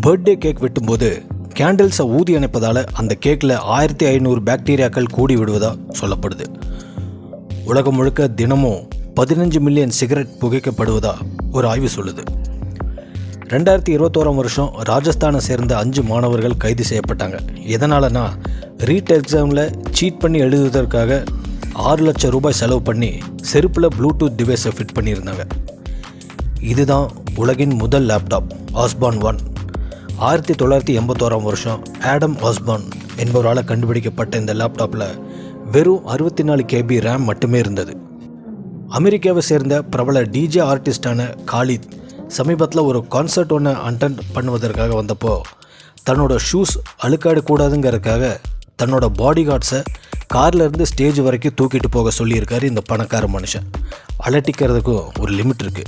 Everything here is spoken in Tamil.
பர்த்டே கேக் வெட்டும்போது கேண்டில்ஸை ஊதி அணைப்பதால் அந்த கேக்கில் 1500 பாக்டீரியாக்கள் கூடி விடுவதாக சொல்லப்படுது. உலகம் முழுக்க தினமும் 15 மில்லியன் சிகரெட் புகைக்கப்படுவதா ஒரு ஆய்வு சொல்லுது. 2021 வருஷம் ராஜஸ்தானை சேர்ந்த 5 மாணவர்கள் கைது செய்யப்பட்டாங்க. எதனாலனா ரீட் எக்ஸாமில் சீட் பண்ணி எழுதுவதற்காக 6 லட்சம் ரூபாய் செலவு பண்ணி செருப்பில் ப்ளூடூத் டிவைஸை ஃபிட் பண்ணியிருந்தாங்க. இதுதான் உலகின் முதல் லேப்டாப் ஆஸ்பான் 1. 1981 வருஷம் ஆடம் ஆஸ்பான் என்பவரால் கண்டுபிடிக்கப்பட்ட இந்த லேப்டாப்பில் வெறும் 64 KB ரேம் மட்டுமே இருந்தது. அமெரிக்காவை சேர்ந்த பிரபல டிஜே ஆர்டிஸ்டான காலித் சமீபத்தில் ஒரு கான்சர்ட் ஒன்று அட்டெண்ட் பண்ணுவதற்காக வந்தப்போ தன்னோட ஷூஸ் அழுக்காடக்கூடாதுங்கிறதுக்காக தன்னோட பாடி கார்ட்ஸை கார்லேருந்து ஸ்டேஜ் வரைக்கும் தூக்கிட்டு போக சொல்லியிருக்காரு இந்த பணக்கார மனுஷன். அலட்டிக்கிறதுக்கும் ஒரு லிமிட் இருக்குது.